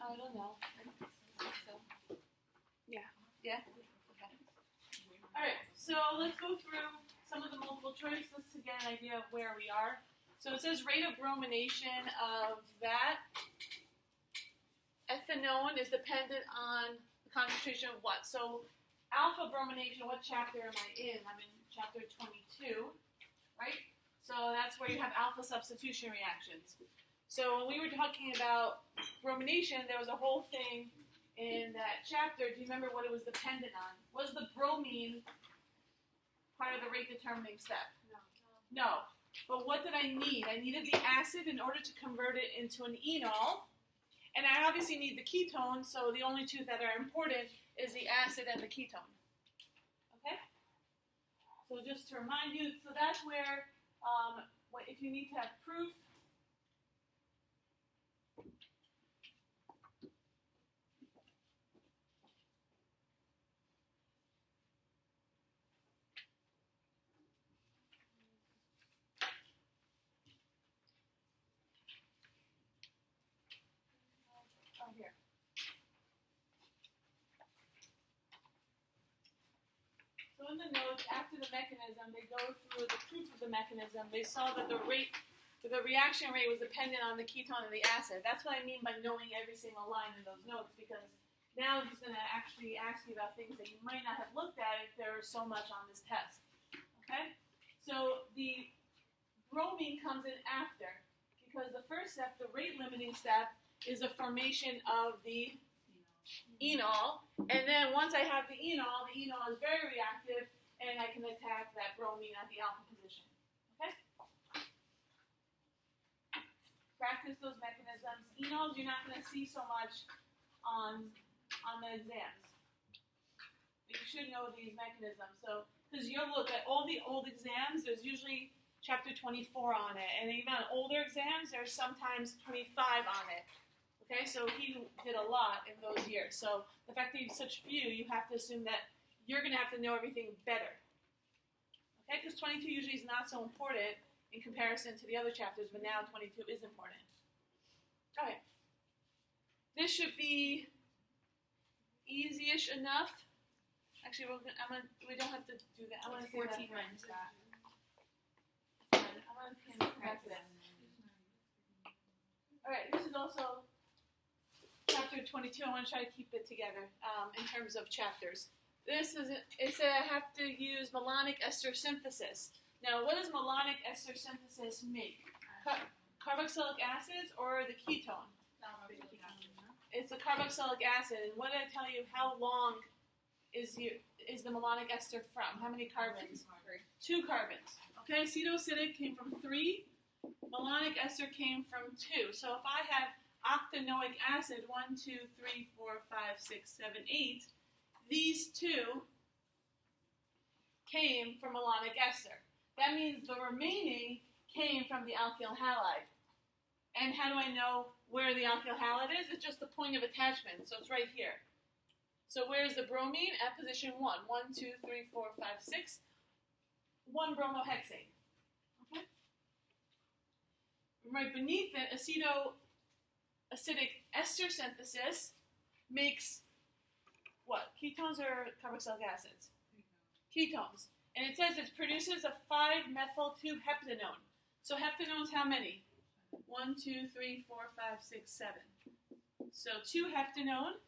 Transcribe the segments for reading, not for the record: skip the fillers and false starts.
I don't know. So, yeah. Yeah? Okay. All right, so let's go through some of the multiple choices to get an idea of where we are. So it says rate of bromination of that ethanone is dependent on the concentration of what? So alpha bromination, what chapter am I in? I'm in chapter 22, right? So that's where you have alpha substitution reactions. So when we were talking about bromination, there was a whole thing in that chapter. Do you remember what it was dependent on? Was the bromine part of the rate determining step? No. But what did I need? I needed the acid in order to convert it into an enol. And I obviously need the ketone, so the only two that are important is the acid and the ketone. Okay? So just to remind you, so that's where, if you need to have proof, here. So in the notes, after the mechanism, they go through the proof of the mechanism. They saw that the reaction rate was dependent on the ketone and the acid. That's what I mean by knowing every single line in those notes, because now he's going to actually ask you about things that you might not have looked at if there was so much on this test. Okay? So the bromine comes in after, because the first step, the rate limiting step, is the formation of the enol. And then once I have the enol is very reactive, and I can attack that bromine at the alpha position. Okay? Practice those mechanisms. Enols you're not going to see so much on the exams. But you should know these mechanisms. So, because you'll look at all the old exams, there's usually chapter 24 on it. And even on older exams, there's sometimes 25 on it. Okay, so he did a lot in those years. So the fact that you have such few, you have to assume that you're going to have to know everything better. Okay, because 22 usually is not so important in comparison to the other chapters, but now 22 is important. Okay. This should be easy-ish enough. Actually, we don't have to do that. I'm going to 14 minus that. I'm going to practice this. All right, this is also chapter 22. I want to try to keep it together in terms of chapters. This is I have to use malonic ester synthesis. Now, what does malonic ester synthesis make? Carboxylic acids or the ketone? It's the carboxylic acid. And what did I tell you? How long is the malonic ester from? How many carbons? 2 carbons. Okay, acetoacidic came from 3. Malonic ester came from 2. So if I have octanoic acid, 1, 2, 3, 4, 5, 6, 7, 8, these 2 came from malonic ester. That means the remaining came from the alkyl halide. And how do I know where the alkyl halide is? It's just the point of attachment, so it's right here. So where's the bromine? At position 1. 1, 2, 3, 4, 5, 6. 1 bromohexane. Okay? Right beneath it, acetoacidic ester synthesis makes what? Ketones or carboxylic acids? Ketones. And it says it produces a 5-methyl-2-heptanone. So heptanones, how many? 1, 2, 3, 4, 5, 6, 7. So 2 heptanone.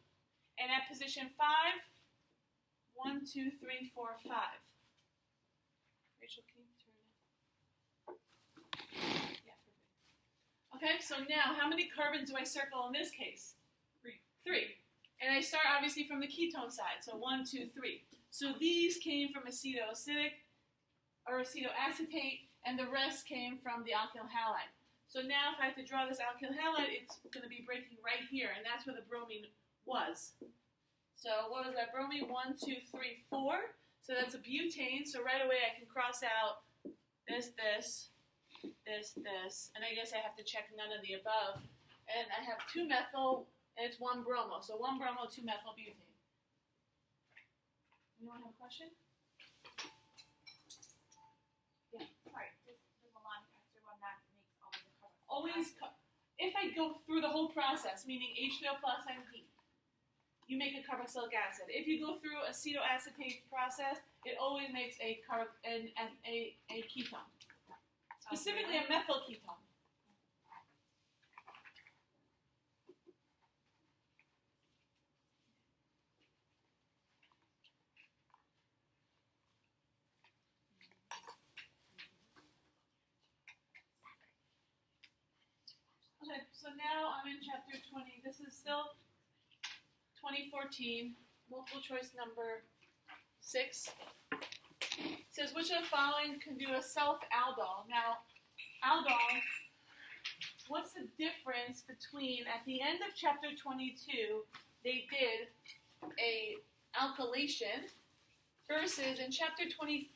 And at position 5, 1, 2, 3, 4, 5. Rachel, can you turn it? Yeah, perfect. Okay, so now how many carbons do I circle in this case? 3. And I start obviously from the ketone side. So 1, 2, 3. So these came from acetoacidic or acetoacetate, and the rest came from the alkyl halide. So now if I have to draw this alkyl halide, it's going to be breaking right here, and that's where the bromine was. So what was that? Bromine 1, 2, 3, 4. So that's a butane. So right away I can cross out this, and I guess I have to check none of the above. And I have 2-methyl, and it's 1 bromo. So 1 bromo, 2-methyl butane. Anyone have a question? Yeah. Sorry, does the malonic ester one that makes all of the carbon? Always, if I go through the whole process, meaning H3O plus and heat, you make a carboxylic acid. If you go through acetoacetate process, it always makes a ketone, specifically a methyl ketone. Okay, so now I'm in chapter 20. This is still 2014, multiple choice number 6. It says, which of the following can do a self-aldol? Now, aldol, what's the difference between, at the end of chapter 22, they did a alkylation, versus in chapter 23,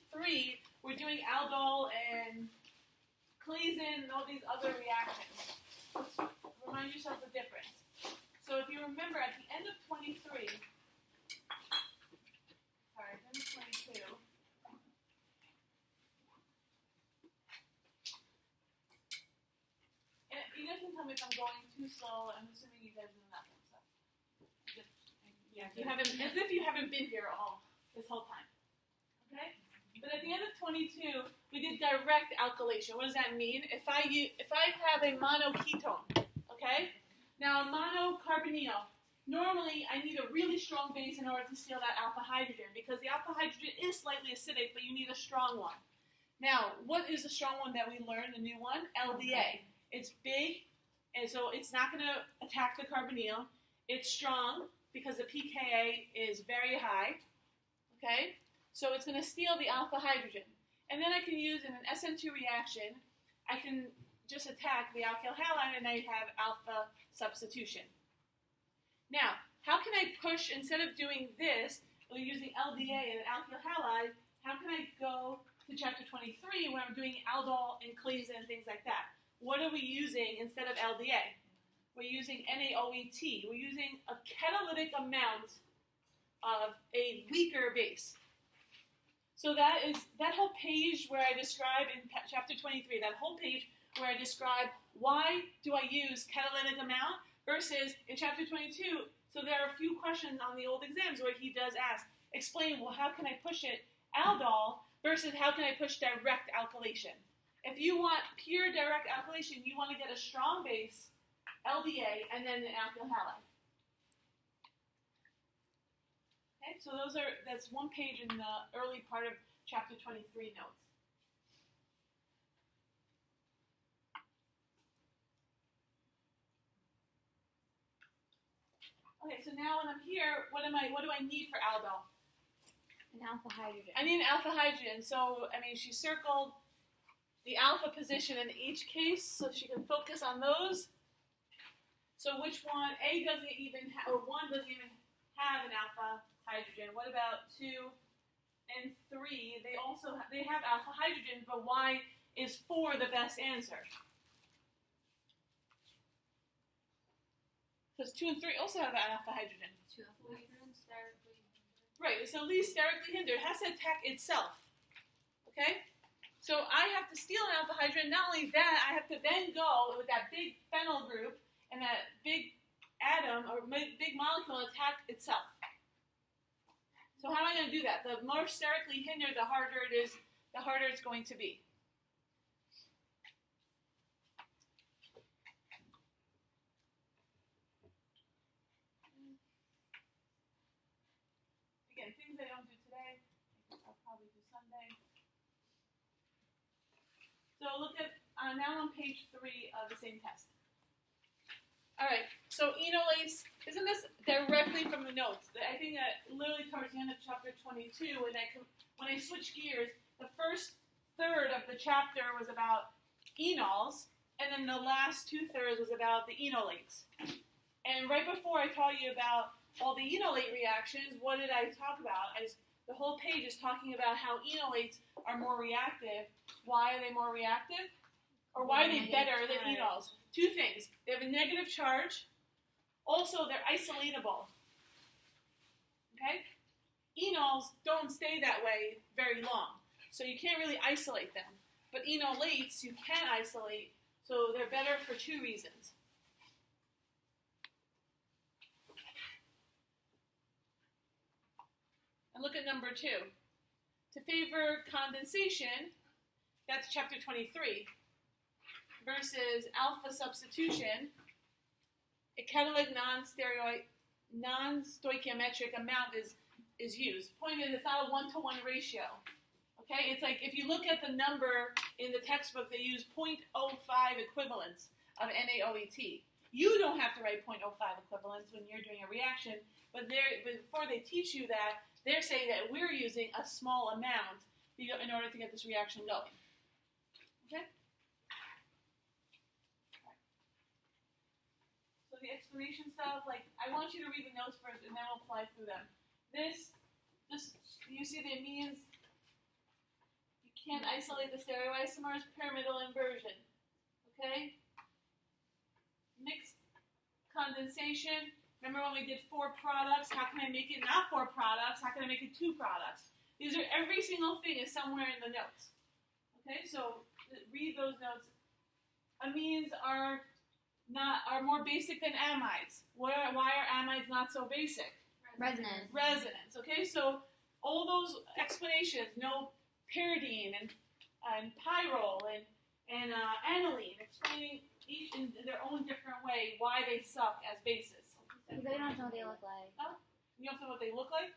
we're doing aldol and Claisen and all these other reactions. Let's remind yourself the difference. So if you remember, at the end of 22, and you guys can tell me if I'm going too slow. I'm assuming you guys know that kind of stuff. As if you haven't been here all this whole time. Okay? But at the end of 22, we did direct alkylation. What does that mean? If I have a monoketone, okay? Now a monocarbonyl, normally I need a really strong base in order to seal that alpha hydrogen, because the alpha hydrogen is slightly acidic, but you need a strong one. Now, what is the strong one that we learned, the new one? LDA. It's big, and so it's not going to attack the carbonyl. It's strong because the pKa is very high, okay? So it's going to steal the alpha hydrogen. And then I can use in an SN2 reaction, I can just attack the alkyl halide and I have alpha substitution. Now, how can I push, instead of doing this, or using LDA and alkyl halide, how can I go to chapter 23 where I'm doing aldol and Claisen and things like that? What are we using instead of LDA? We're using NaOET. We're using a catalytic amount of a weaker base. So that whole page where I describe in chapter 23, that whole page where I describe why do I use catalytic amount versus in chapter 22, so there are a few questions on the old exams where he does ask, explain, well, how can I push it aldol versus how can I push direct alkylation? If you want pure direct alkylation, you want to get a strong base, LDA, and then an alkyl halide. Okay, so that's one page in the early part of chapter 23 notes. Okay, so now when I'm here, what do I need for aldol? An alpha hydrogen. I need an alpha hydrogen. So, I mean, she circled the alpha position in each case so she can focus on those. So which one? A doesn't even or 1 doesn't even have an alpha hydrogen. What about 2 and 3? They have alpha hydrogen, but why is 4 the best answer? Because 2 and 3 also have an alpha hydrogen. 2 alpha hydrogens sterically hindered. Right, so at least sterically hindered. It has to attack itself. Okay? So I have to steal an alpha hydrogen. Not only that, I have to then go with that big phenyl group and that big atom or big molecule attack itself. So how am I going to do that? The more sterically hindered, the harder it's going to be. Again, things I don't do today, I'll probably do Sunday. So look at, now on page 3 of the same test. All right, so enolates, isn't this directly from the notes? I think that literally towards the end of chapter 22, when I switch gears, the first third of the chapter was about enols, and then the last 2/3 was about the enolates. And right before I taught you about all the enolate reactions, what did I talk about? The whole page is talking about how enolates are more reactive. Why are they more reactive? Or why are they better than enols? 2 things. They have a negative charge. Also, they're isolatable. Okay? Enols don't stay that way very long. So you can't really isolate them. But enolates, you can isolate. So they're better for 2 reasons. And look at number 2. To favor condensation, that's chapter 23, versus alpha substitution, a catalytic non-stoichiometric amount is used. Point is, it's not a 1-to-1 ratio. Okay, it's like if you look at the number in the textbook, they use 0.05 equivalents of NaOET. You don't have to write 0.05 equivalents when you're doing a reaction, but before they teach you that, they're saying that we're using a small amount in order to get this reaction going. Okay? So the explanation stuff, like, I want you to read the notes first, and then we'll fly through them. This, you see the amines, you can't isolate the stereoisomers, pyramidal inversion. Okay? Mixed condensation. Remember when we did 4 products? How can I make it not 4 products? How can I make it 2 products? These are, every single thing is somewhere in the notes. Okay, so read those notes. Amines are more basic than amides. Why are amides not so basic? Resonance. Okay, so all those explanations, no pyridine and pyrrole and aniline, explaining each in their own different way why they suck as bases. Because I don't know what they look like. Oh, you don't know what they look like?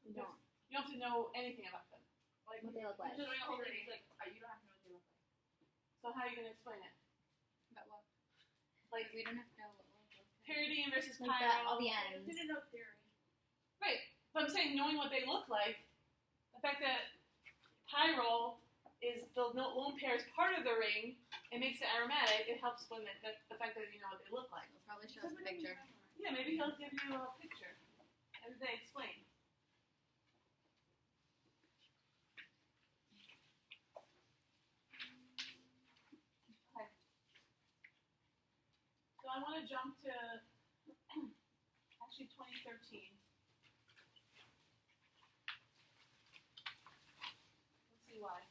No. You don't have to know anything about them. Like what they look like. You don't have to know what they look like. So how are you going to explain it? About what? Like We don't have to know what they look like. pyridine versus Like pyrrole. all the ends. We didn't know theory. Right. But I'm saying knowing what they look like, the fact that pyrrole is the lone pair is part of the ring, it makes it aromatic, it helps when the fact that you know what they look like. It'll probably show us a picture. Yeah, maybe he'll give you a picture as they explain. Okay. So I want to jump to actually 2013. Let's see why.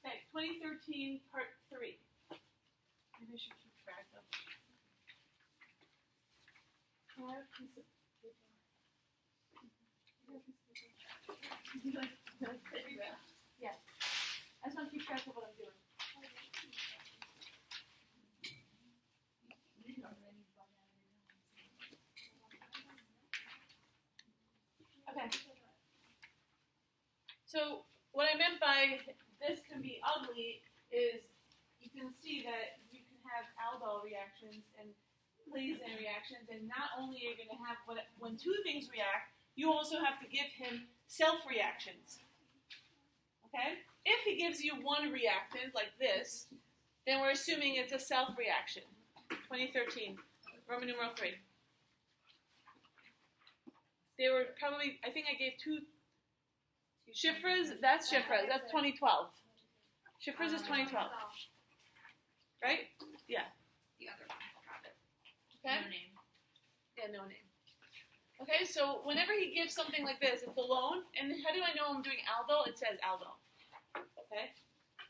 Okay, 2013, part 3. Maybe I should keep track of. Oh, I have a piece of paper. Yes. I just want to keep track of what I'm doing. Okay. So what I meant by this can be ugly is you can see that you can have aldol reactions and Claisen reactions, and not only are you going to have when 2 things react, you also have to give him self-reactions. Okay? If he gives you 1 reactant, like this, then we're assuming it's a self-reaction. 2013, Roman numeral 3. They were probably, I think I gave 2 Shifras, that's 2012. Shifras is 2012. Right? Yeah. The other one. Got it. Okay? No name. Yeah, no name. Okay, so whenever he gives something like this, it's alone, and how do I know I'm doing aldol? It says aldol. Okay?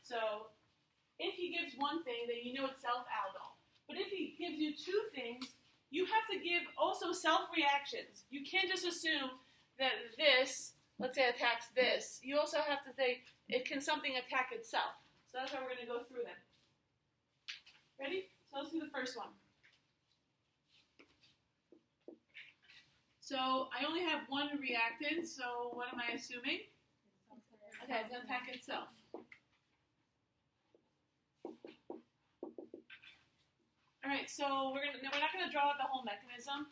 So, if he gives 1 thing, then you know it's self-aldol. But if he gives you 2 things, you have to give also self-reactions. You can't just assume that this, let's say, attacks this. You also have to say, can something attack itself? So that's how we're going to go through them. Ready? So let's do the first one. So I only have 1 reactant, so what am I assuming? Okay, it's going to attack itself. All right, so we're not going to draw out the whole mechanism.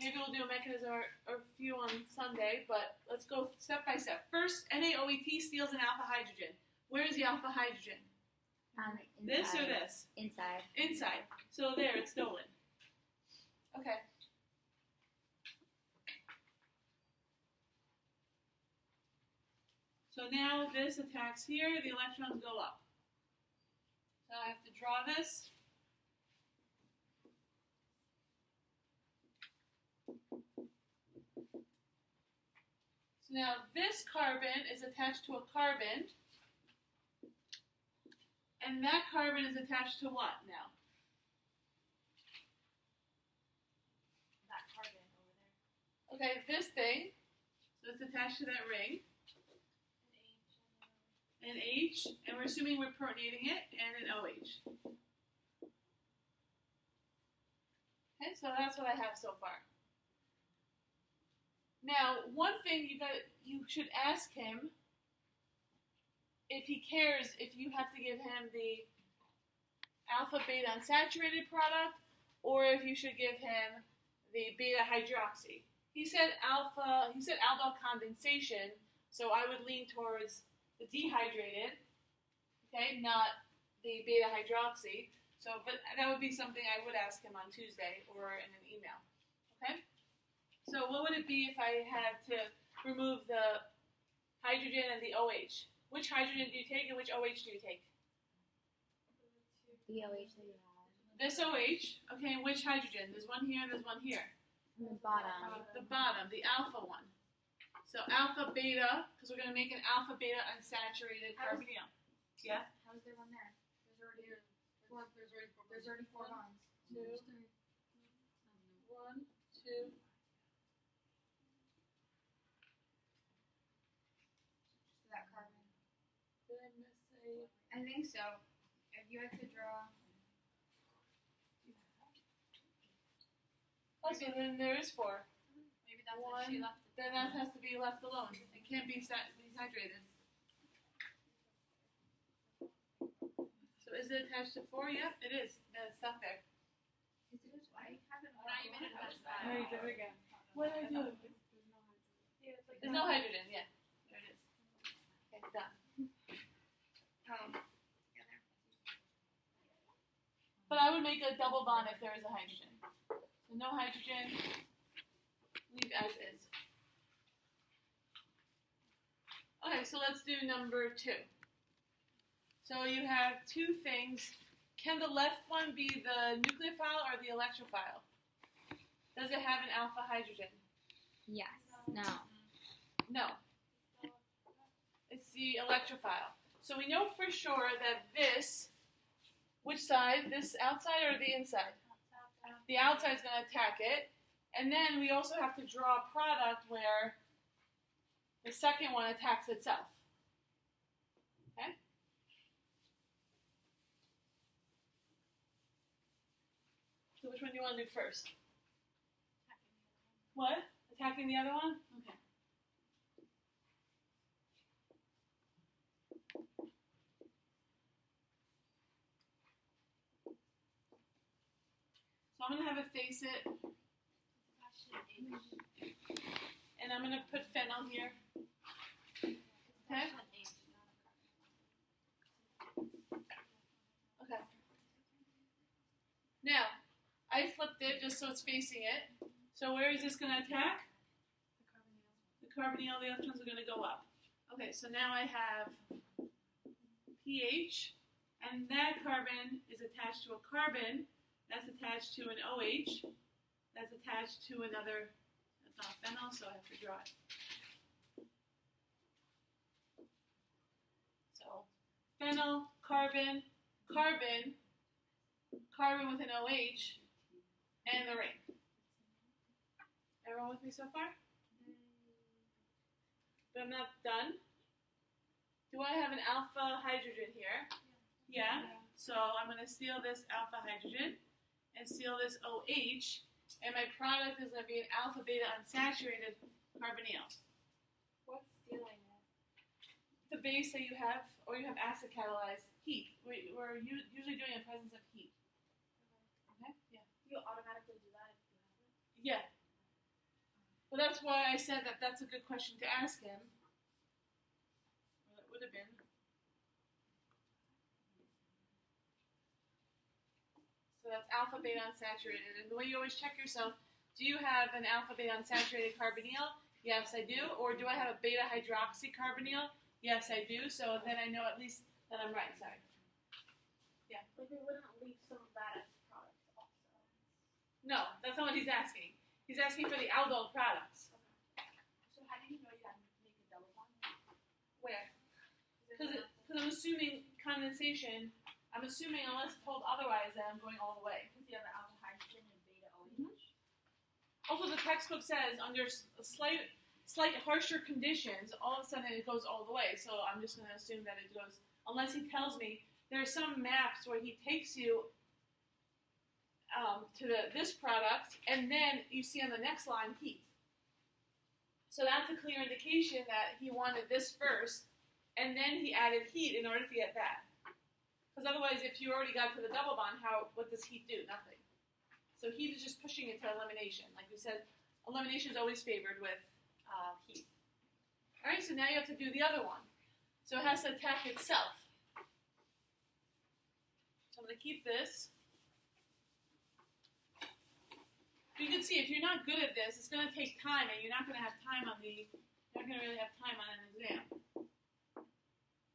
Maybe we'll do a mechanism or a few on Sunday, but let's go step by step. First, NaOET steals an alpha hydrogen. Where is the alpha hydrogen? This or this? Inside. Inside. So there, it's stolen. Okay. So now this attacks here, the electrons go up. So I have to draw this. So now this carbon is attached to a carbon. And that carbon is attached to what now? That carbon Okay, this thing, so it's attached to that ring, an H, and we're assuming we're protonating it, and an OH. Okay, so that's what I have so far. Now, one thing you should ask him if he cares if you have to give him the alpha beta unsaturated product or if you should give him the beta hydroxy. He said aldol condensation, so I would lean towards the dehydrated, okay, not the beta hydroxy. So, but that would be something I would ask him on Tuesday or in an email, okay? So what would it be if I had to remove the hydrogen and the OH? Which hydrogen do you take and which OH do you take? The OH that you have. This OH, okay, and which hydrogen? There's one here and there's one here. On the bottom. The bottom, the alpha one. So alpha beta, because we're going to make an alpha beta unsaturated carbonyl. Yeah? How's there one there? There's already four bonds. Two. One, two. That carbon. Did I miss a... I think so. If you had to draw. Oh, so then there is four. Maybe that's what she One. left. Then that has to be left alone. It can't be dehydrated. So is it attached to four? Yep, it is. It's stuck there. Is it? I haven't. Not even touched that. No, you did it again. What did I do? There's no hydrogen. Yeah, there it is. Okay, done. But I would make a double bond if there is a hydrogen. So no hydrogen. Leave as is. Okay, so let's do number 2. So you have two things. Can the left one be the nucleophile or the electrophile? Does it have an alpha hydrogen? Yes. No. No. It's the electrophile. So we know for sure that this, which side? This outside or the inside? The outside is going to attack it. And then we also have to draw a product where the second one attacks itself. Okay? So which one do you want to do first? What? Attacking the other one? Okay. So I'm going to have it face it. And I'm going to put phenyl here. Okay? Okay. Now, I flipped it just so it's facing it. So where is this going to attack? The carbonyl, the electrons are going to go up. Okay, so now I have pH, and that carbon is attached to a carbon that's attached to an OH that's attached to another, that's not phenyl, so I have to draw it. So phenyl, carbon, carbon, carbon with an OH, and the ring. Everyone with me so far? But I'm not done. Do I have an alpha hydrogen here? Yeah. So I'm going to seal this alpha hydrogen and seal this OH, and my product is going to be an alpha beta unsaturated carbonyl. What's stealing it? The base that you have, or you have acid catalyzed heat. We're usually doing it in presence of heat. Okay? Yeah. You automatically do that if you have it? Yeah. Well, that's why I said that that's a good question to ask him. Well, it would have been. So that's alpha beta unsaturated. And the way you always check yourself, do you have an alpha beta unsaturated carbonyl? Yes, I do. Or do I have a beta hydroxy carbonyl? Yes, I do. So then I know at least that I'm right. Sorry. Yeah. Like we wouldn't leave some of that as products also. No, that's not what he's asking. He's asking for the aldol products. So how do you know you have to make a double bond? Where? Because I'm assuming condensation. I'm assuming, unless told otherwise, that I'm going all the way. Because you have an alpha hydrogen and beta OH. Also, the textbook says under slight harsher conditions, all of a sudden it goes all the way. So I'm just going to assume that it goes, unless he tells me there are some maps where he takes you to this product, and then you see on the next line heat. So that's a clear indication that he wanted this first, and then he added heat in order to get that. Because otherwise, if you already got to the double bond, what does heat do? Nothing. So heat is just pushing it to elimination. Like we said, elimination is always favored with heat. All right, so now you have to do the other one. So it has to attack itself. So I'm going to keep this. You can see if you're not good at this, it's going to take time, and you're not going to have time on you're not going to really have time on an exam.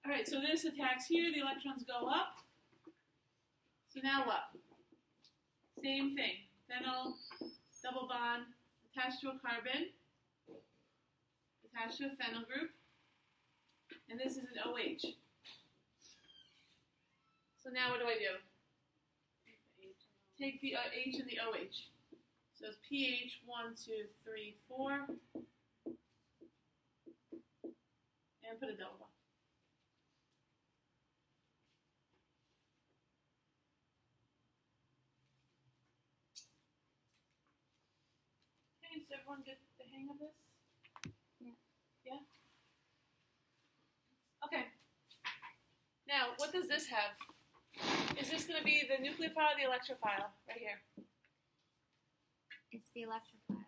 All right, so this attacks here. The electrons go up. So now what? Same thing. Phenyl, double bond, attached to a carbon, attached to a phenyl group, and this is an OH. So now what do I do? Take the H and the OH. So it's pH 1, 2, 3, 4, and put a double bond. Okay, does everyone get the hang of this? Yeah. Yeah? Okay. Now, what does this have? Is this going to be the nucleophile or the electrophile? Right here. It's the electrophile.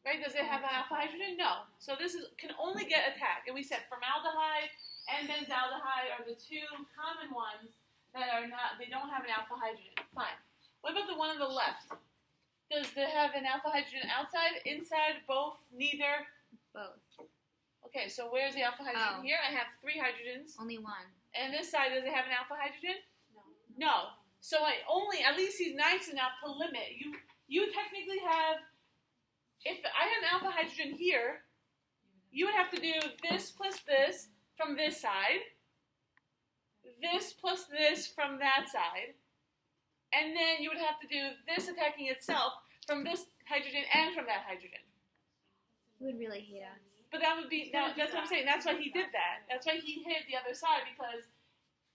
Right? Does it have an alpha hydrogen? No. So this can only get attacked. And we said formaldehyde and benzaldehyde are the two common ones that they don't have an alpha hydrogen. Fine. What about the one on the left? Does it have an alpha hydrogen outside, inside, both, neither? Both. Okay, so where's the alpha hydrogen? Oh. Here I have 3 hydrogens. Only one. And this side, does it have an alpha hydrogen? No. No. So at least he's nice enough to limit. You technically have, if I had an alpha hydrogen here, you would have to do this plus this from this side, this plus this from that side, and then you would have to do this attacking itself from this hydrogen and from that hydrogen. He would really hate us. But that's what I'm saying. That's why he did that. That's why he hid the other side, because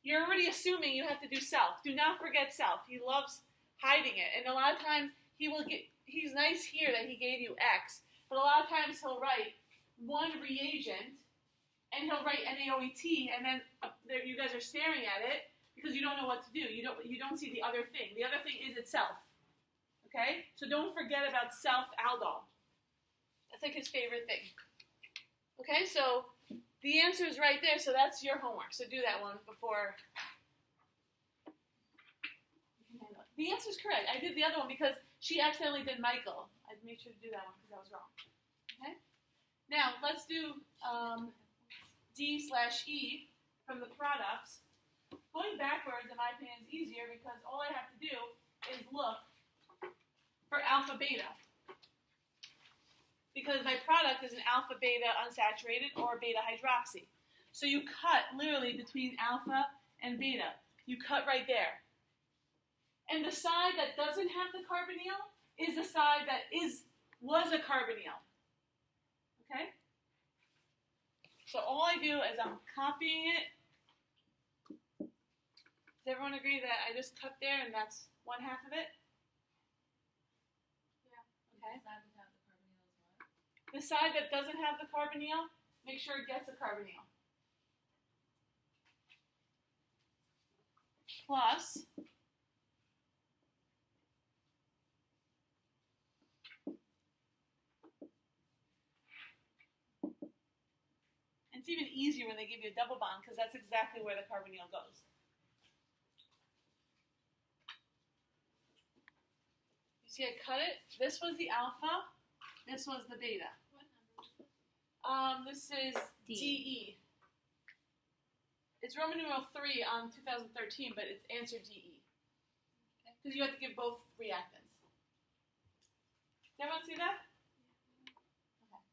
you're already assuming you have to do self. Do not forget self. He loves hiding it. And a lot of times he's nice here that he gave you X, but a lot of times he'll write one reagent and he'll write NaOET, and then you guys are staring at it because you don't know what to do. You don't see the other thing. The other thing is itself. Okay? So don't forget about self aldol. That's like his favorite thing. Okay, so the answer is right there, so that's your homework. So do that one before. The answer is correct. I did the other one because she accidentally did Michael. I made sure to do that one because I was wrong. Okay? Now, let's do D/E from the products. Going backwards, in my opinion, is easier because all I have to do is look for alpha beta. Because my product is an alpha beta unsaturated or beta hydroxy. So you cut literally between alpha and beta. You cut right there. And the side that doesn't have the carbonyl is the side that was a carbonyl. Okay? So all I do is I'm copying it. Does everyone agree that I just cut there and that's one half of it? Yeah. Okay. The side without the carbonyl is what? The side that doesn't have the carbonyl, make sure it gets a carbonyl. Plus it's even easier when they give you a double bond because that's exactly where the carbonyl goes. You see I cut it? This was the alpha, this was the beta. What number? This is D. DE. It's Roman numeral 3 on 2013, but it's answer DE. Because you have to give both reactants. Does everyone see that? Okay.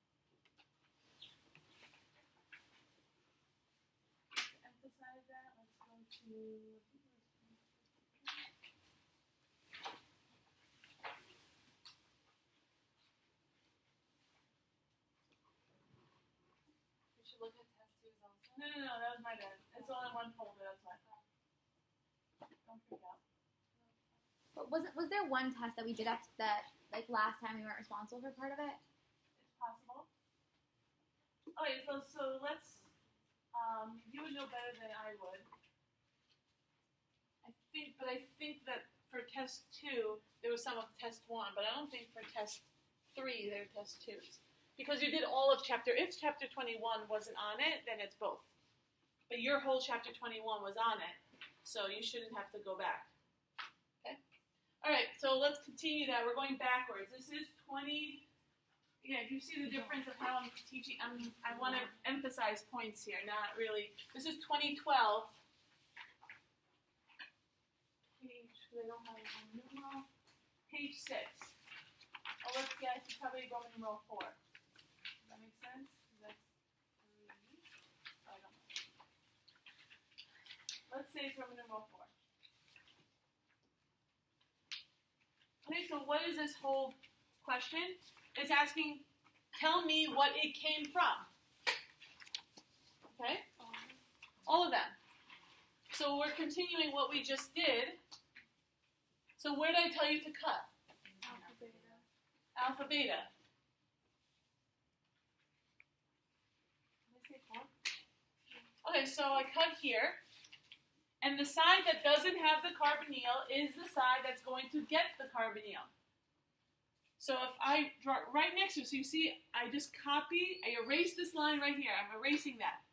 To emphasize that, let's go to... look at test twos also? No, that was my bad. It's all in one folder, that's why. Don't freak out. But was there one test that we did up that like last time we weren't responsible for part of it? It's possible. Okay, so let's, you would know better than I would. I think that for test 2, there was some of test 1, but I don't think for test 3 there are test 2s. Because you did all of if chapter 21 wasn't on it, then it's both. But your whole chapter 21 was on it, so you shouldn't have to go back. Okay? Alright, so let's continue that. We're going backwards. This is 20, yeah, you see the difference of how I'm teaching. I want to emphasize points here, not really. This is 2012. I don't have it on numeral. Page 6. Oh, let's guess, it's probably Roman numeral 4. Does that make sense? That's 3. I don't know. Let's say it's Roman numeral 4. Okay, so what is this whole question? It's asking, tell me what it came from. Okay? All of them. So we're continuing what we just did. So where did I tell you to cut? Alpha, beta. Alpha, beta. Did I say 4? Okay, so I cut here. And the side that doesn't have the carbonyl is the side that's going to get the carbonyl. So if I draw right next to it, so you see, I just copy, I erase this line right here. I'm erasing that.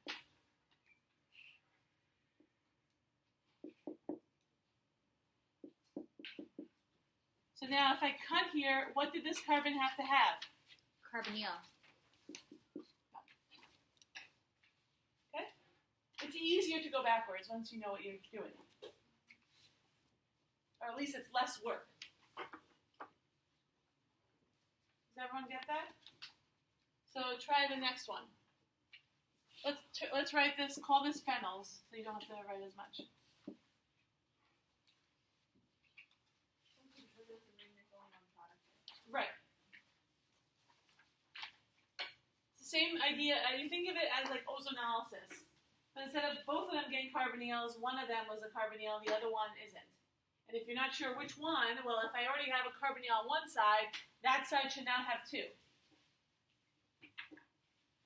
So now if I cut here, what did this carbon have to have? Carbonyl. Okay? It's easier to go backwards once you know what you're doing. Or at least it's less work. Does everyone get that? So try the next one. Let's write this, call this phenols, so you don't have to write as much. Right. It's the same idea. You think of it as like ozonolysis. But instead of both of them getting carbonyls, one of them was a carbonyl, the other one isn't. And if you're not sure which one, well, if I already have a carbonyl on one side, that side should now have 2.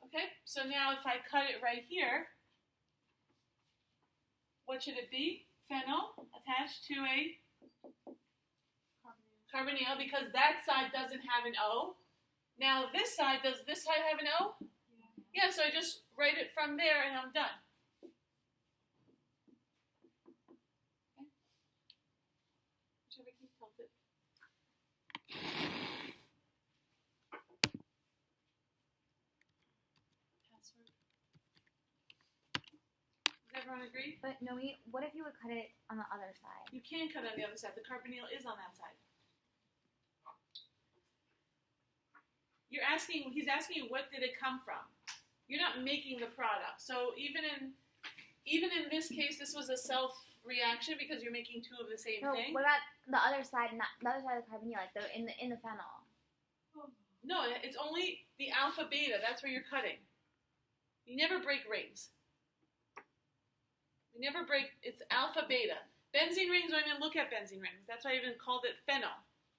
Okay? So now if I cut it right here, what should it be? Phenol attached to a carbonyl, because that side doesn't have an O. Now this side, does this side have an O? Yeah, so I just write it from there and I'm done. Okay. Whichever key tilted. Password. Does everyone agree? But Nomi, what if you would cut it on the other side? You can cut on the other side. The carbonyl is on that side. He's asking you what did it come from? You're not making the product. So even in this case, this was a self-reaction because you're making 2 of the same thing. What about the other side, not the other side of the carbonyl, like in the phenol? No, it's only the alpha beta. That's where you're cutting. You never break rings. You never break. It's alpha beta. Benzene rings don't even look at benzene rings. That's why I even called it phenol.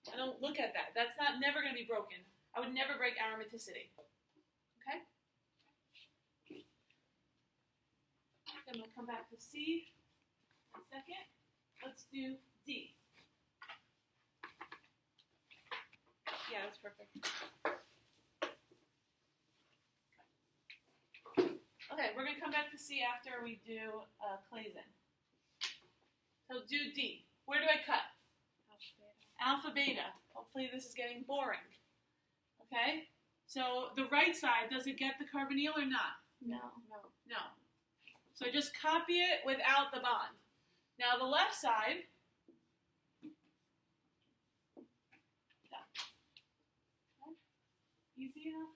I don't look at that. That's never going to be broken. I would never break aromaticity. Okay? Then we'll come back to C in a second. Let's do D. Yeah, that's perfect. Okay, we're going to come back to C after we do Claisen. So do D. Where do I cut? Alpha beta. Hopefully this is getting boring. Okay? So the right side, does it get the carbonyl or not? No. No. So just copy it without the bond. Now the left side, done. Okay. Easy enough?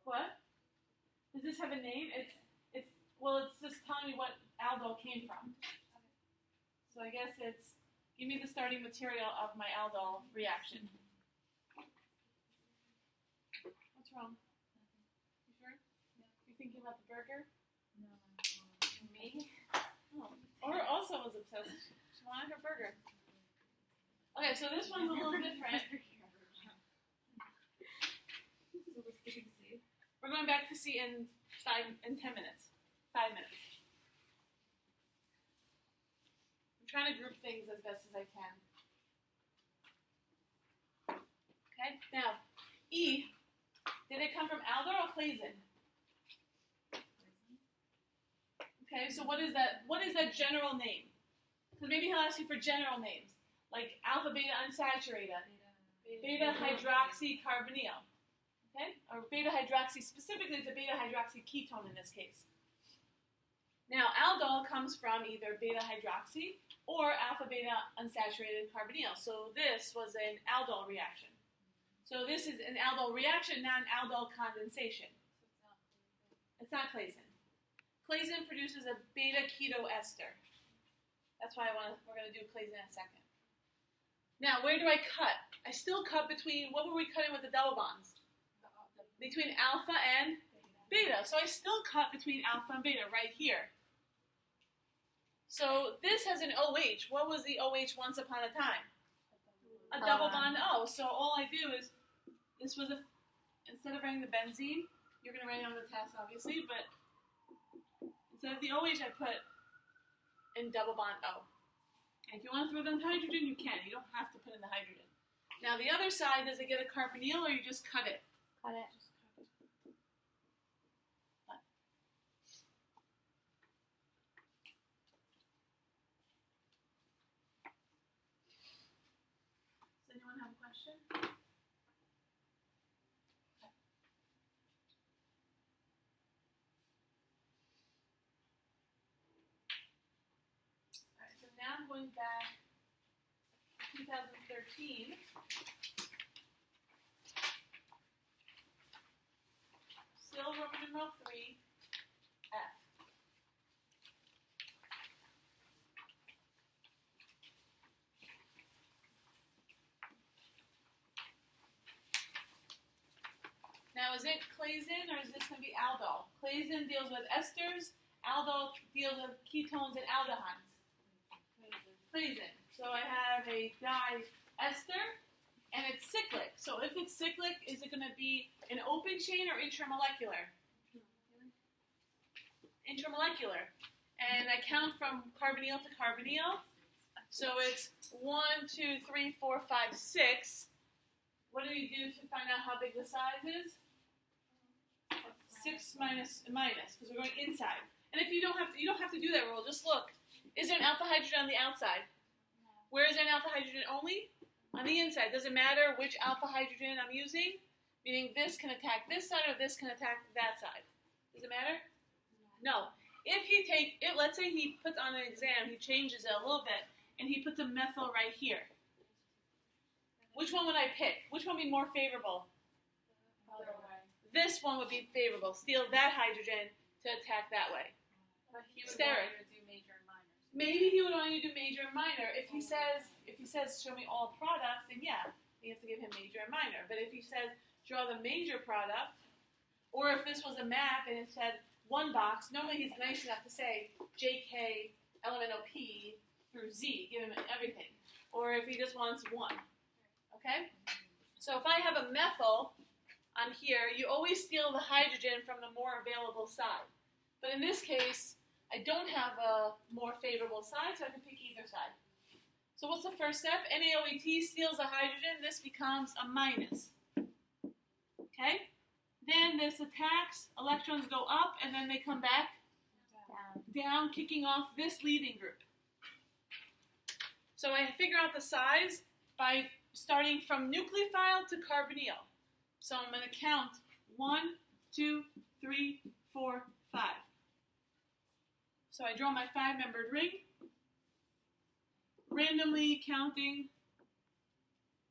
What? Does this have a name? It's just telling me what aldol came from. So I guess it's, give me the starting material of my aldol reaction. What's wrong? You sure? about the burger? No. Me? Oh. Or also was obsessed. She wanted her burger. Okay, so this one's a little different. We're going back to C in 10 minutes. 5 minutes. I'm trying to group things as best as I can. Okay, now, E, did it come from Aldol or Claisen? Okay, so what is that? What is that general name? Because maybe he'll ask you for general names, like alpha beta unsaturated, beta hydroxycarbonyl. Okay, or beta hydroxy, specifically it's a beta hydroxy ketone in this case. Now, aldol comes from either beta hydroxy or alpha beta unsaturated carbonyl. So this was an aldol reaction. So this is an aldol reaction, not an aldol condensation. It's not Claisen. Claisen produces a beta keto ester. That's why we're going to do Claisen in a second. Now, where do I cut? I still cut between, what were we cutting with the double bonds? Between alpha and beta. So I still cut between alpha and beta right here. So this has an OH. What was the OH once upon a time? A double bond O. So all I do is, this was instead of writing the benzene, you're going to write it on the test obviously, but instead of the OH I put in double bond O. And if you want to throw in the hydrogen, you can. You don't have to put in the hydrogen. Now the other side, does it get a carbonyl or you just cut it? Cut it. Does anyone have a question? Alright, so now I'm going back to 2013. Still Roman numeral 3, F. Now, is it Claisen or is this going to be aldol? Claisen deals with esters. Aldol deals with ketones and aldehydes. Claisen. So I have a diester, and it's cyclic. So if it's cyclic, is it going to be an open chain or intramolecular? Intramolecular. And I count from carbonyl to carbonyl. So it's 1, 2, 3, 4, 5, 6. What do you do to find out how big the size is? 6 minus, because we're going inside. And if you don't have to do that rule. Just look. Is there an alpha hydrogen on the outside? Where is there an alpha hydrogen only? On the inside. Does it matter which alpha hydrogen I'm using? Meaning this can attack this side or this can attack that side. Does it matter? No. If let's say he puts on an exam, he changes it a little bit, and he puts a methyl right here. Which one would I pick? Which one would be more favorable? This one would be favorable. Steal that hydrogen to attack that way. But he would Steric. want you to do major and minor. Maybe he would want you to do major and minor. If he says show me all products, then yeah, you have to give him major and minor. But if he says draw the major product, or if this was a map and it said one box, normally he's nice enough to say JK elemental P through Z, give him everything. Or if he just wants one. Okay? So if I have a methyl on here, you always steal the hydrogen from the more available side. But in this case, I don't have a more favorable side, so I can pick either side. So what's the first step? NaOET steals the hydrogen. This becomes a minus. Okay? Then this attacks, electrons go up, and then they come back down, kicking off this leaving group. So I figure out the size by starting from nucleophile to carbonyl. So I'm going to count 1, 2, 3, 4, 5. So I draw my 5-membered ring, randomly counting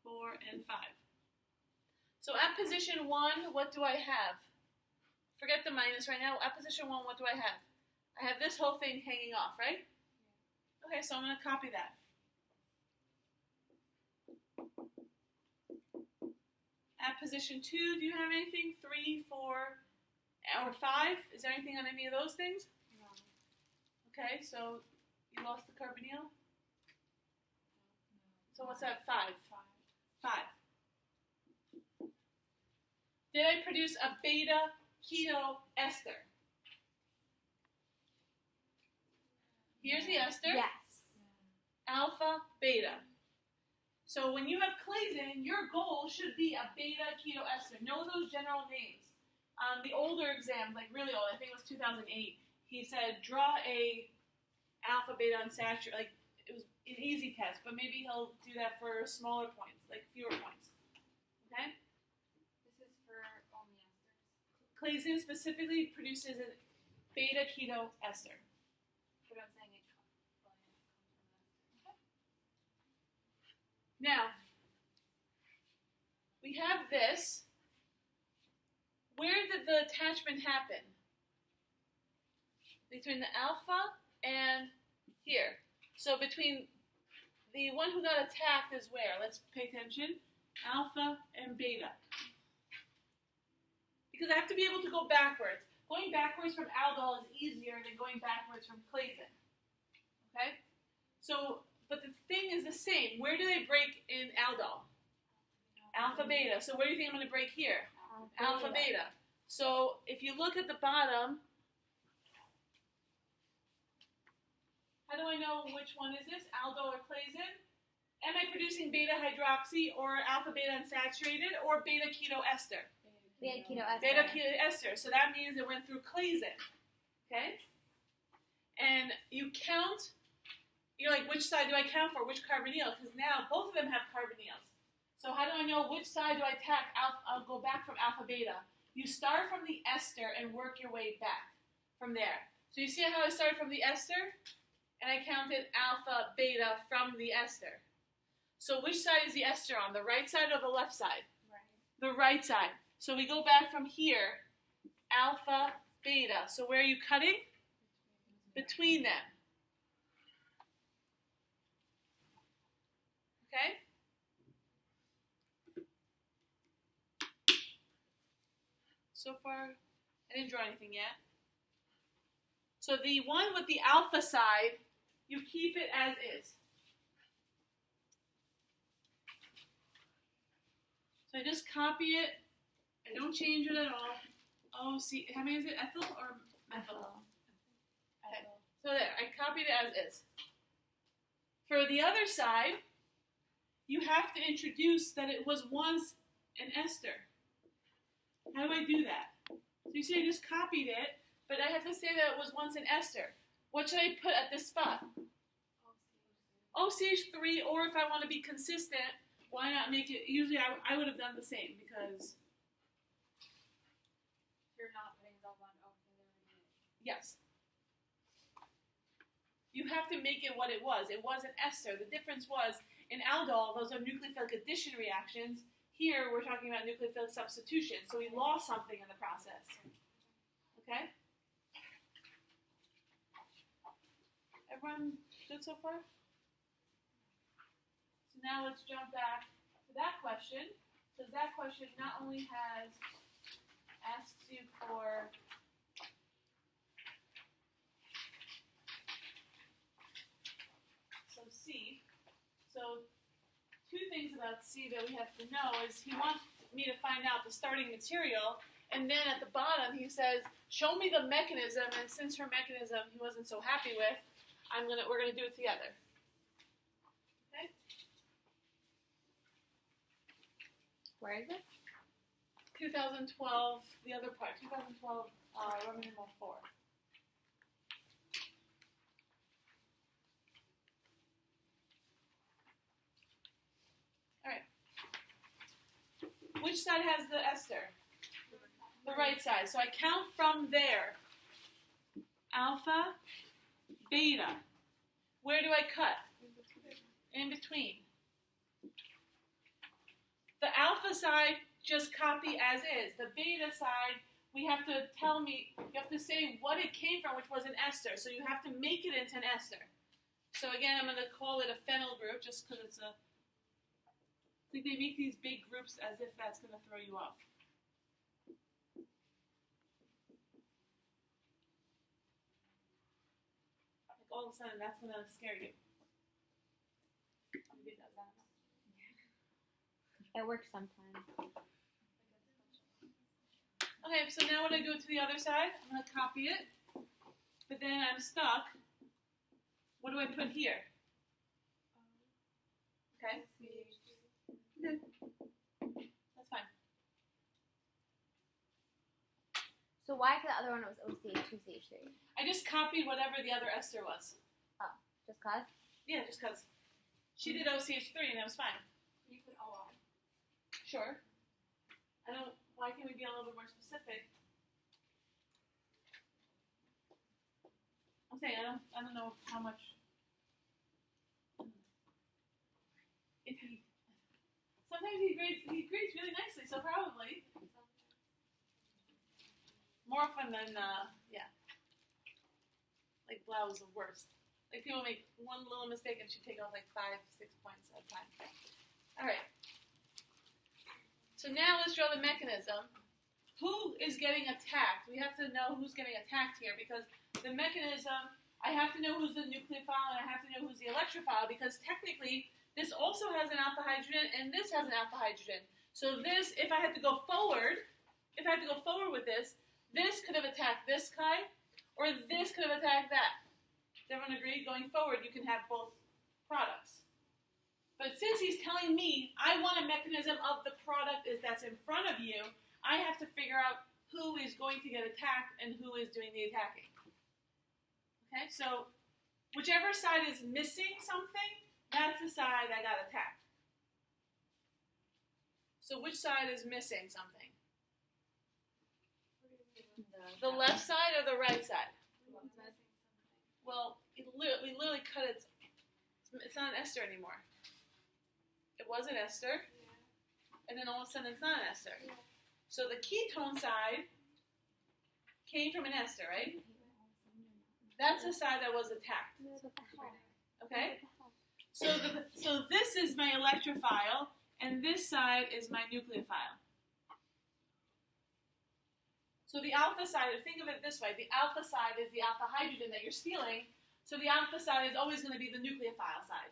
4 and 5. So at position 1, what do I have? Forget the minus right now. At position 1, what do I have? I have this whole thing hanging off, right? Okay, so I'm going to copy that. At position 2, do you have anything? 3, 4, Or 5? Is there anything on any of those things? No. Okay, so you lost the carbonyl. So what's that? 5. 5. Did I produce a beta keto ester? Here's the ester. Yes. Alpha, beta. So when you have Claisen, your goal should be a beta keto ester. Know those general names. The older exams, like really old, I think it was 2008, he said, draw a alpha, beta unsaturated, like it was an easy test, but maybe he'll do that for smaller points, like fewer points. Okay? This is for only esters. Claisen specifically produces a beta keto ester. But I'm saying it comes from esters. Now, we have this. Where did the attachment happen? Between the alpha and here. So between the one who got attacked is where? Let's pay attention. Alpha and beta. Because I have to be able to go backwards. Going backwards from aldol is easier than going backwards from Claisen. Okay? So, but the thing is the same. Where do they break in aldol? Alpha, beta. So where do you think I'm going to break here? Alpha, beta. So if you look at the bottom, how do I know which one is this? Aldol or Claisen? Am I producing beta hydroxy or alpha beta unsaturated or beta keto ester? Beta keto ester. Beta keto ester. So that means it went through Claisen. Okay? And you count, you're like, which side do I count for? Which carbonyl? Because now both of them have carbonyls. So how do I know which side do I attack? I'll go back from alpha beta. You start from the ester and work your way back from there. So you see how I started from the ester? And I counted alpha beta from the ester. So which side is the ester on? The right side or the left side? Right. The right side. So we go back from here, alpha beta. So where are you cutting? Between them. Okay? So far, I didn't draw anything yet. So the one with the alpha side, you keep it as is. So I just copy it. I don't change it at all. Oh, see, how many is it? Ethyl or methyl? Okay. So there, I copied it as is. For the other side, you have to introduce that it was once an ester. How do I do that? So you see I just copied it, but I have to say that it was once an ester. What should I put at this spot? OCH3, or if I want to be consistent, why not make it, usually I would have done the same because... You're not putting the one over there. Yes. You have to make it what it was. It was an ester. The difference was, in aldol, those are nucleophilic addition reactions. Here, we're talking about nucleophilic substitution, so we lost something in the process. Okay? Everyone good so far? So now let's jump back to that question, because that question not only asks you for some C. So two things about C that we have to know is he wants me to find out the starting material, and then at the bottom he says, show me the mechanism, and since her mechanism he wasn't so happy with, we're gonna do it together. Okay? Where is it? 2012, the other part, 2012, Roman numeral 4. Which side has the ester? The right side. So I count from there. Alpha, beta. Where do I cut? In between. The alpha side, just copy as is. The beta side, you have to say what it came from, which was an ester. So you have to make it into an ester. So again, I'm going to call it a phenyl group just because it's a... I think they make these big groups as if that's going to throw you off. all of a sudden that's gonna scare you. Maybe it does, I don't know. It works sometimes. Okay, so now when I go to the other side, I'm gonna copy it, but then I'm stuck. What do I put here? Okay. Good. That's fine. So why for the other one it was OCH, 2CH3? I just copied whatever the other ester was. Just cause? Yeah, just because. She did OCH3 and it was fine. You put OI. Sure. Why can't we be a little bit more specific? I'm saying I don't know how much. Sometimes he grades really nicely, so probably. More often than, yeah. Like, Blau is the worst. Like, people make one little mistake and she take off like 5, 6 points at a time. Alright. So now let's draw the mechanism. Who is getting attacked? We have to know who's getting attacked here because the mechanism, I have to know who's the nucleophile and I have to know who's the electrophile because technically this also has an alpha hydrogen and this has an alpha hydrogen. So this, if I had to go forward with this could have attacked this guy or this could have attacked that. Does everyone agree? Going forward, you can have both products. But since he's telling me I want a mechanism of the product that's in front of you, I have to figure out who is going to get attacked and who is doing the attacking. Okay, so whichever side is missing something, that's the side I got attacked. So which side is missing something? The left side or the right side? Well, we literally cut it. It's not an ester anymore. It was an ester, and then all of a sudden it's not an ester. So the ketone side came from an ester, right? That's the side that was attacked. Okay? So this is my electrophile, and this side is my nucleophile. So the alpha side, think of it this way, the alpha side is the alpha hydrogen that you're stealing, so the alpha side is always going to be the nucleophile side.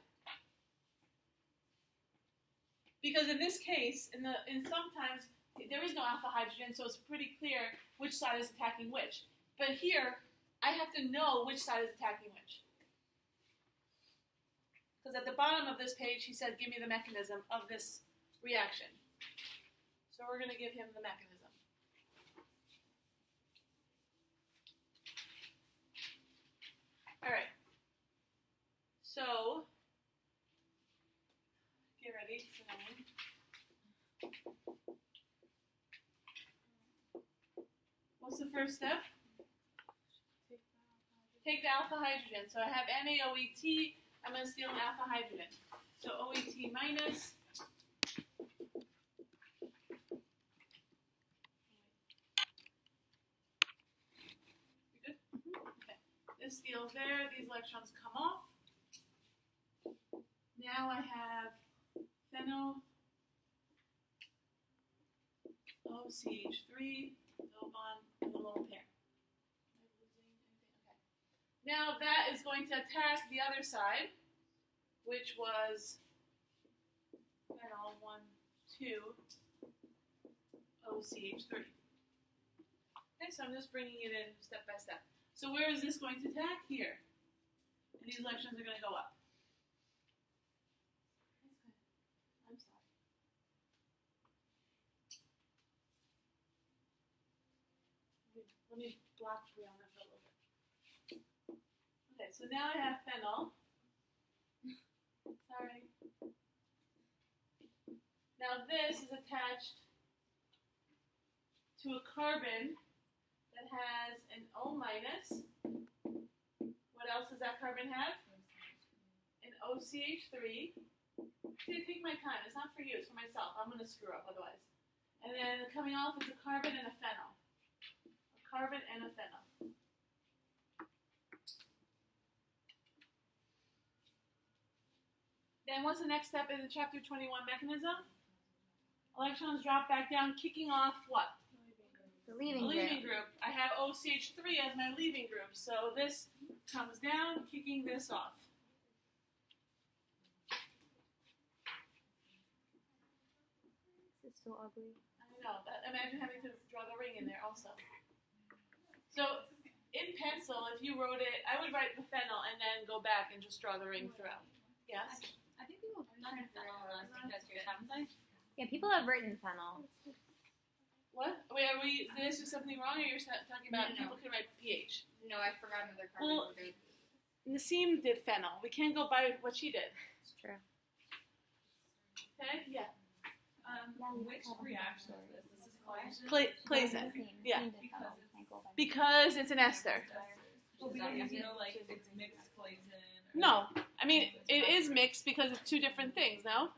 Because in this case, in sometimes there is no alpha hydrogen, so it's pretty clear which side is attacking which. But here, I have to know which side is attacking which. Because at the bottom of this page, he said, give me the mechanism of this reaction. So we're going to give him the mechanism. All right. So, get ready. What's the first step? Take the alpha hydrogen. So I have NaOET. I'm going to steal an alpha hydrogen. So OET minus. You good? Okay. This steals there. These electrons come off. Now I have phenyl OCH3 double bond with a little pair. Now that is going to attack the other side, which was phenyl 1, 2 OCH3. Okay, so I'm just bringing it in step by step. So where is this going to attack? Here. And these electrons are going to go up. I'm sorry. Let me block Brianna for a little bit. Okay, so now I have phenyl. Sorry. Now this is attached to a carbon that has an O minus. What else does that carbon have? An OCH3. See, take my time. It's not for you. It's for myself. I'm going to screw up otherwise. And then coming off is a carbon and a phenyl. A carbon and a phenyl. Then what's the next step in the chapter 21 mechanism? Electrons drop back down, kicking off what? The leaving The leaving group. group. I have OCH3 as my leaving group. So this comes down, kicking this off. This is so ugly. I know. Imagine having to draw the ring in there also. So in pencil, if you wrote it, I would write the phenyl and then go back and just draw the ring throughout. Yes? I think people have done phenyl because yours haven't they? Yeah, people have written phenyl. What? Wait, did I do something wrong, or you're talking about No. people can write pH? No, I forgot another card. Well, Nassim did phenyl. We can't go by what she did. It's true. Okay? Yeah. Which reaction is this? This is Claisen. Yeah. Because Because it's an ester. well, because you know, like it's mixed Claisen. No. I mean, it is mixed because it's two different things, no?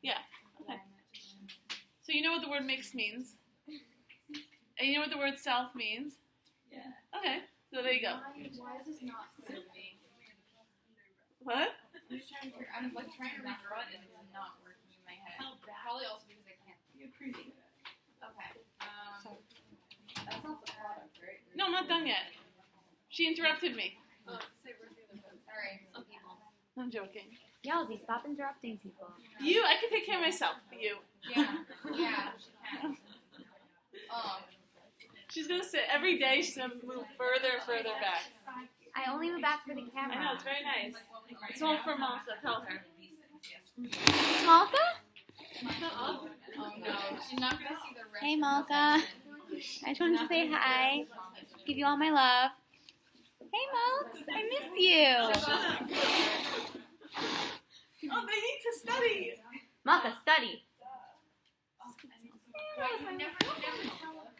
Yeah. Okay. So you know what the word mixed means? And you know what the word self means? Yeah. Okay. So there you go. Why is this not moving? What? I'm like trying to redraw it and it's not working in my head. Probably also because I can't. Okay. That's not the product, right? No, I'm not done yet. She interrupted me. Sorry, some people. I'm joking. Yowzy, stop interrupting people. You, I can take care of myself. You. Yeah, she can. She's gonna sit every day. She's gonna move further and further back. I only move back for the camera. I know, it's very nice. It's all for Malta. Tell her. Malka? Oh no, she's not gonna see the rest. Hey, of Malka. the I just wanted to say hi. Give you all my love. Hey, Malks. I miss you. Oh, they need to study. Malka, study. You never tell her.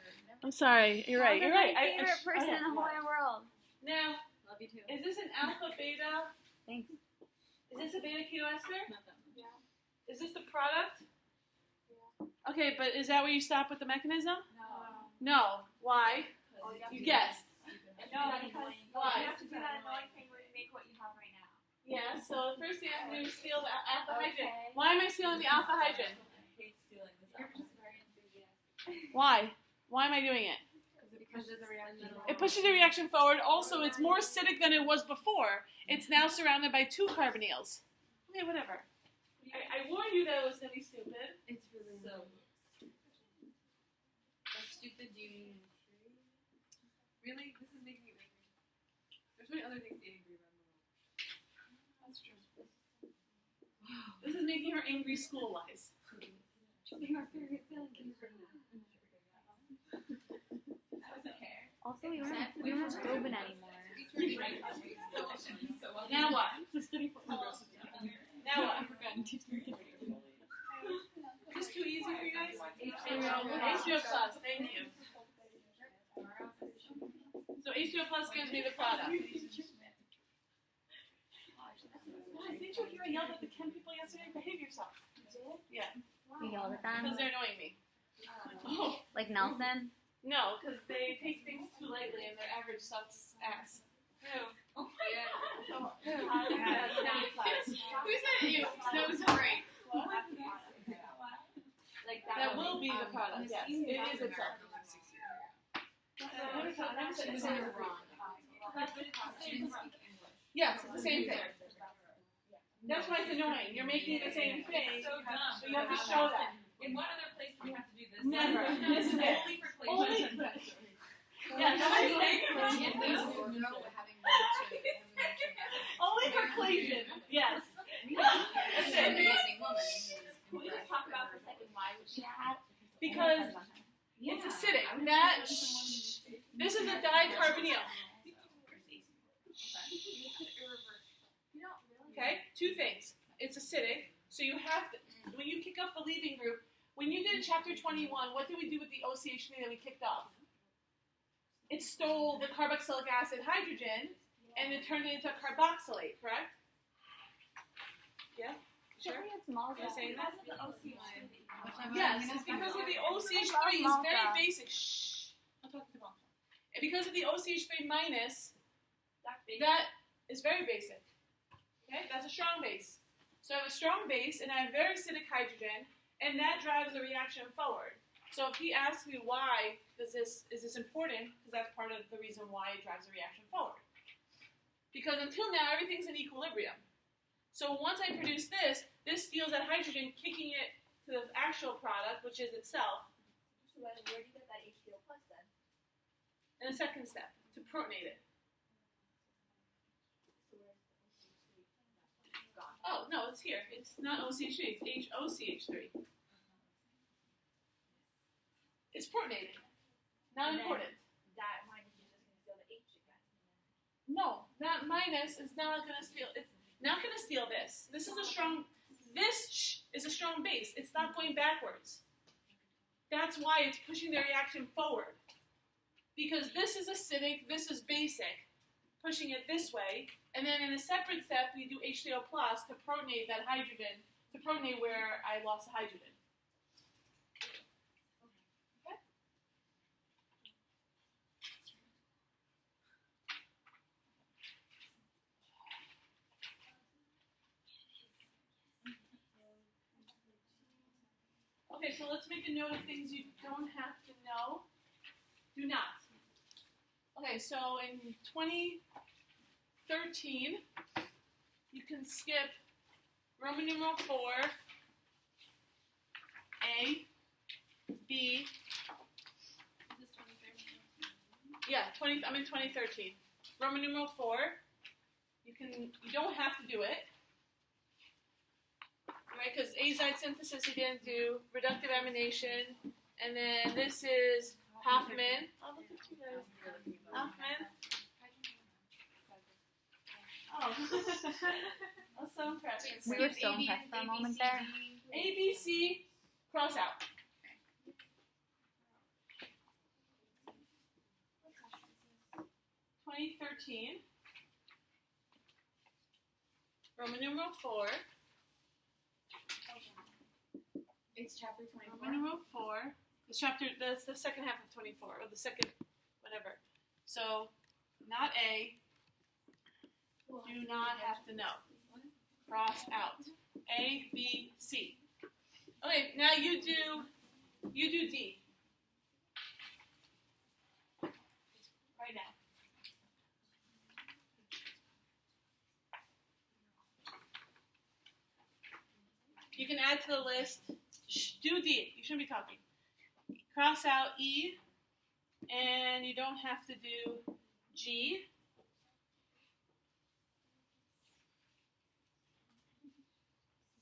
I'm sorry. You're right. You're right. My favorite person in the whole wide world. Now, Love you too. is this an alpha beta? Thanks. Is this a beta keto ester? Is this the product? Okay, but is that where you stop with the mechanism? No. Why? You guessed. No, because Why? you have to do that annoying thing where you make what you have right now. Yeah, so the first thing I'm going to do is seal the alpha hydrogen. Okay. Why am I sealing the alpha hydrogen? I hate stealing this You're out. just very enthusiastic. Why? Why am I doing it? Because there's a reaction. It pushes the reaction forward. Also, it's more acidic than it was before. It's now surrounded by 2 carbonyls. Okay, whatever. I warned you that it was going to be stupid. It's really So By stupid, do you mean Really? This is making me angry. There's many other things to be angry about in the world. That's true. This is making her angry school-wise. Also, we weren't open anymore. Now what? Now what? Is this too easy for you guys? H2O plus, thank you. So H2O plus gives me the product. Didn't you hear I yelled at the Chem people yesterday? Behave yourself. Yeah, You yelled at them? because they're annoying me. Oh, Like Nelson? no, because they take things too lightly and their average sucks ass. Oh yeah. Who said you? So sorry. Like That will be the product, yes. It is itself. Yes, it's the same thing. That's why it's annoying. You're making the same thing, so dumb. so you have to show that. In what other place do you have to do this? Never. This is it. Only for Claisen. Yeah, that's what I'm saying. Only for Claisen. Yes. That's it. Can we just talk about for a second why would she have? Because it's acidic. This is a dicarbonyl. Okay, 2 things. It's acidic, so you have to, when you kick off the leaving group, when you did chapter 21, what did we do with the OCH3 that we kicked off? It stole the carboxylic acid hydrogen and it turned it into carboxylate, correct? Yeah? Sure. It's Malka. You're saying that? The OCH. Yes, it's because of the OCH3 is very basic. Shh. I'm talking to Mom. And because of the OCH3 minus, that is very basic. Okay, that's a strong base. So I have a strong base and I have very acidic hydrogen, and that drives the reaction forward. So if he asks me why is this important, because that's part of the reason why it drives the reaction forward. Because until now, everything's in equilibrium. So once I produce this steals that hydrogen, kicking it to the actual product, which is itself. So where do you get that H2O plus then? In the second step, to protonate it. So where's the OCH3? Gone. Oh, no, it's here. It's not OCH3, it's HOCH3. It's protonated. Not And then important. That minus is just going to steal the H again. No, that minus is not going to steal. It's not going to steal this. This is a strong base. It's not going backwards. That's why it's pushing the reaction forward. Because this is acidic, this is basic, pushing it this way. And then in a separate step, we do H3O plus to protonate that hydrogen, to protonate where I lost the hydrogen. Okay, so let's make a note of things you don't have to know. Do not. Okay, so in 2013, you can skip Roman numeral 4, A, B. Is this 2013? Yeah, I'm in 2013. Roman numeral 4. You don't have to do it. Right, because azide synthesis you didn't do, reductive amination, and then this is Hoffman. Oh, look at you guys. Hoffman. Oh, I was so impressed. We were so impressed for a moment there. A, B, C, cross out. 2013. Roman numeral 4. It's chapter 24. Roman numeral 4. That's the second half of 24, or the second, whatever. So, not A. Do not have to know. Cross out. A, B, C. Okay, now you do D. Right now. You can add to the list. Do D. You shouldn't be talking. Cross out E, and you don't have to do G.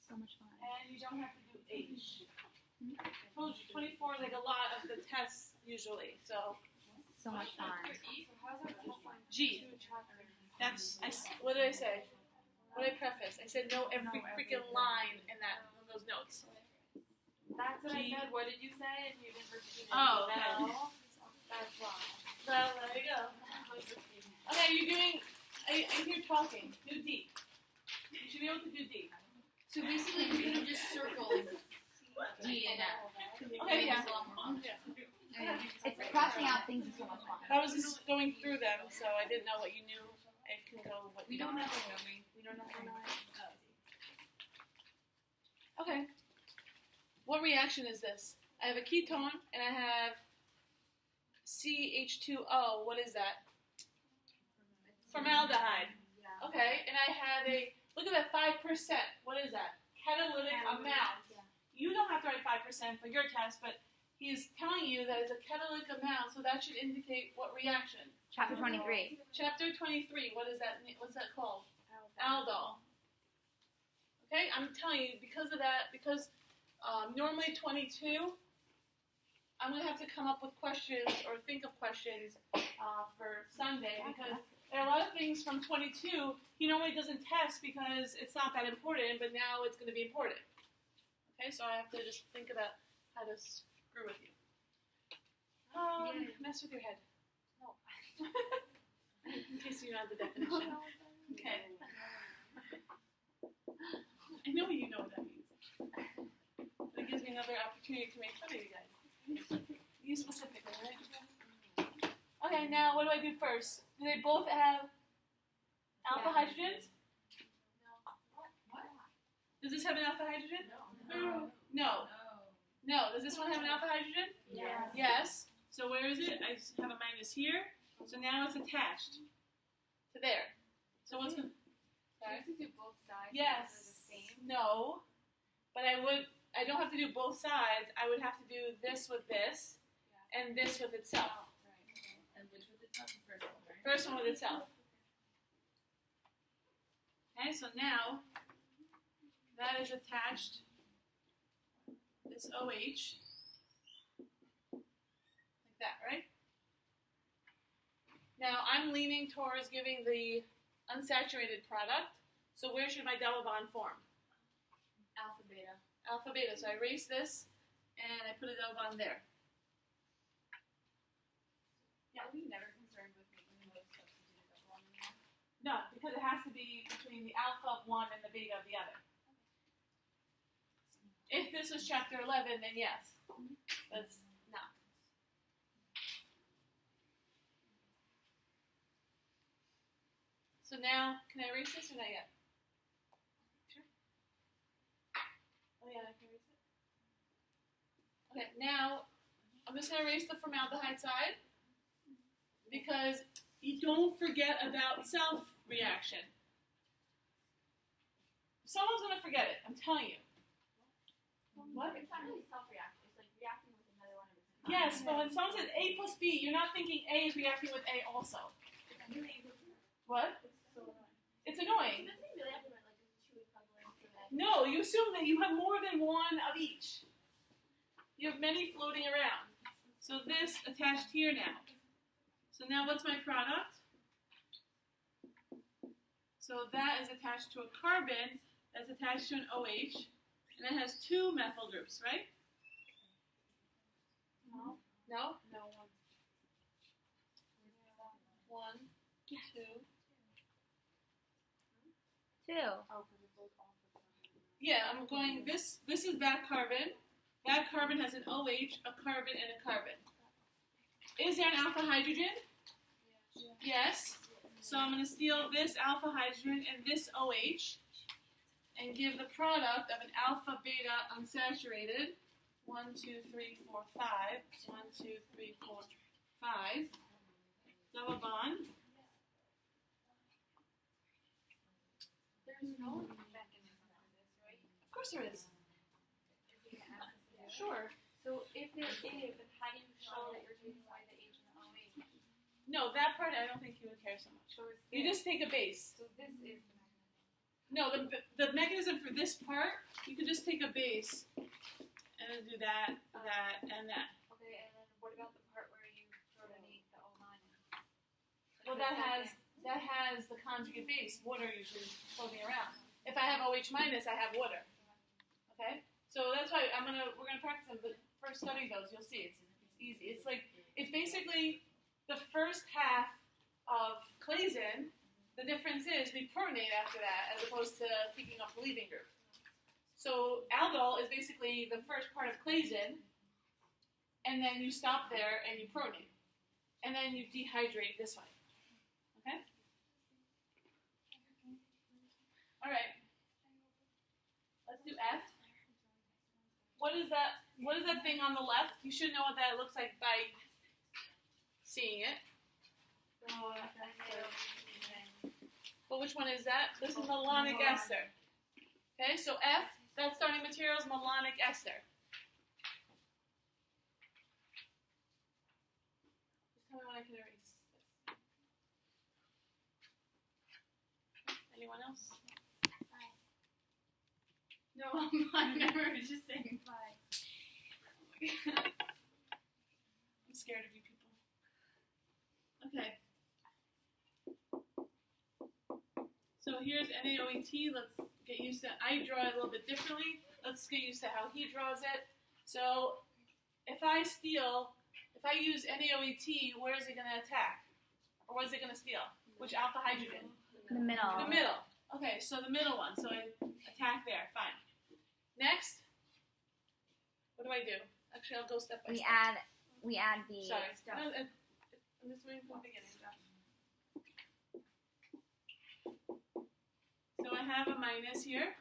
So much fun. And you don't have to do H. I told you, 24 is like a lot of the tests usually. So So much fun. G. What did I say? What did I preface? I said no every freaking line in those notes. That's what G. I said. What did you say? And you didn't repeat it. Oh, okay. No. That's wrong. Well, there you go. Okay, you're doing. I hear talking. Do D. You should be able to do D. So basically, we could have just circled D and F. Okay, yeah. It's crossing out things is so much fun. I was just going through them, so I didn't know what you knew. I can go what We you don't know. have a nomi. We don't know. Okay. What reaction is this? I have a ketone and I have CH2O. What is that? Formaldehyde. Okay, and I have look at that 5%. What is that? Catalytic amount. You don't have to write 5% for your test, but he's telling you that it's a catalytic amount, so that should indicate what reaction. Chapter 23. Chapter 23, what is that? What's that called? Aldol. Okay, I'm telling you, because of that, because normally 22, I'm going to have to come up with questions or think of questions for Sunday, because there are a lot of things from 22 he normally doesn't test because it's not that important, but now it's going to be important. Okay, so I have to just think about how to screw with you. Mess with your head. No. In case you know the definition. Okay. I know you know what that means. But it gives me another opportunity to make fun of you guys. You specifically, right? Okay, now what do I do first? Do they both have alpha hydrogens? What? Does this have an alpha hydrogen? No. No. No. Does this one have an alpha hydrogen? Yes. Yes. So where is it? I have a minus here. So now it's attached to there. So what's going to... Do you have to do both sides? Yes. So they're the same? No. But I don't have to do both sides. I would have to do this with this and this with itself. Oh, right. Okay. And which with itself? The first one, right? First one with itself. Okay, so now that is attached, this OH, like that, right? Now I'm leaning towards giving the unsaturated product, so where should my double bond form? Alpha, beta. Alpha, beta. So I erase this, and I put a double bond there. Are we never concerned with making the most substituted double bond in there? No, because it has to be between the alpha of one and the beta of the other. If this was chapter 11, then yes. That's not. So now, can I erase this or not yet? Sure. Oh yeah, I can erase it. Okay, now I'm just going to erase the formaldehyde side because you don't forget about self-reaction. Someone's going to forget it, I'm telling you. What? It's not really self-reacting. It's like reacting with another one of its kind. Yes, but when someone says A plus B, you're not thinking A is reacting with A also. What? It's annoying. Doesn't it really have to like two equivalents of that? No, you assume that you have more than one of each. You have many floating around. So this attached here now. So now what's my product? So that is attached to a carbon that's attached to an OH, and it has two methyl groups, right? No. No? No. One, two. Two. Oh, because it's both alpha. Yeah, I'm going, this is that carbon. That carbon has an OH, a carbon, and a carbon. Is there an alpha hydrogen? Yes. So I'm going to steal this alpha hydrogen and this OH and give the product of an alpha beta unsaturated. 1, 2, 3, 4, 5. 1, 2, 3, 4, 5. Double bond. There's no mechanism for this, right? Of course there is. Is it gonna ask us to do it? Sure. So if there is, then how do you show that you're taking away the H and the OH? No, that part I don't think you would care so much. So it's You just take a base. So this is the mechanism. No, the mechanism for this part, you could just take a base and then do that, that, and that. Okay, and then what about the part where you protonate the O minus? Well, that has the conjugate base, water usually floating around. If I have OH minus, I have water. Okay? So that's why we're gonna practice them, but first study those, you'll see it's easy. It's basically the first half of Claisen. The difference is we protonate after that as opposed to picking up the leaving group. So aldol is basically the first part of Claisen, and then you stop there and you protonate. And then you dehydrate this way. Okay? Alright. Let's do F. What is that thing on the left? You should know what that looks like by seeing it. But which one is that? This is malonic ester. Okay, so F, that starting material is malonic ester. Just tell me when I can erase this. Anyone else? No, I'm fine. I was just saying bye. I'm scared of you people. Okay. So here's NaOET. Let's get used to, I draw it a little bit differently. Let's get used to how he draws it. So if I use NaOET, where is it going to attack? Or what is it going to steal? Which alpha hydrogen? The middle. The middle. Okay, so the middle one. So I attack there. Fine. Next, what do I do? Actually, I'll go step by step. We add the Sorry. stuff. No, I'm just waiting for the beginning. So I have a minus here.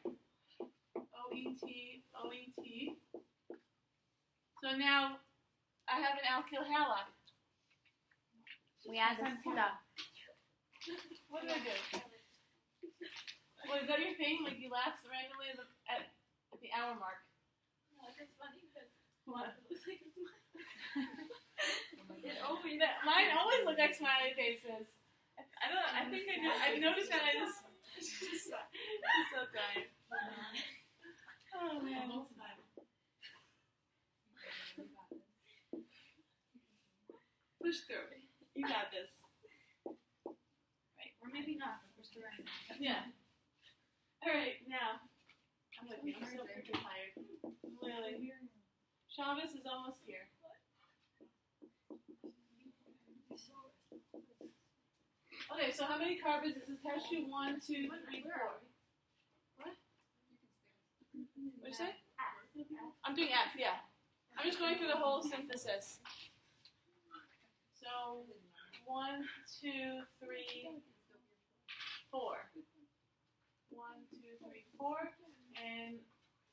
OET, OET. So now I have an alkyl halide. We add the stuff. What did I do? Well, is that your thing? Like you laugh randomly at the hour mark? No, it's funny because What? it looks like a smile. Mine always look like smiley faces. I don't know. I think I do. I've noticed that I just so tired. Oh man. Push through. You got this. Right, or maybe not, but we're still right. Yeah. All right, now. I'm with you. I'm so freaking tired. Really. Shabbos is almost here. Okay, so how many carbons is this test tube? 1, 2, 3, 4. What? What'd you say? I'm doing F, yeah. I'm just going through the whole synthesis. So 1, 2, 3, 4. 1, 2, 3, 4, and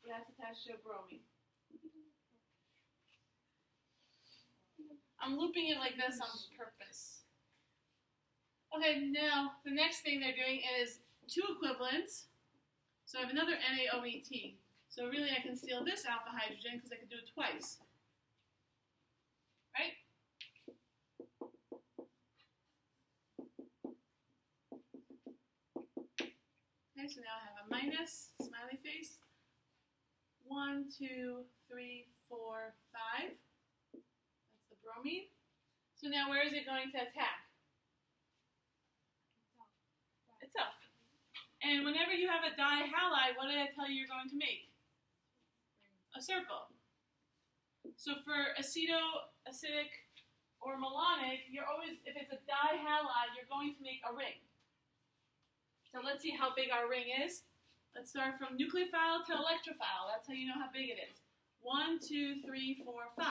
that's attached to a bromine. I'm looping it like this on purpose. Okay, now the next thing they're doing is 2 equivalents. So I have another NaOET. So really I can steal this alpha hydrogen because I can do it twice. Right? Okay, so now I have a minus, smiley face. 1, 2, 3, 4, 5. That's the bromine. So now where is it going to attack? Itself. And whenever you have a dihalide, what did I tell you you're going to make? A circle. So for acetoacidic or malonic, you're always, if it's a dihalide, you're going to make a ring. So let's see how big our ring is. Let's start from nucleophile to electrophile. That's how you know how big it is. 1, 2, 3, 4, 5.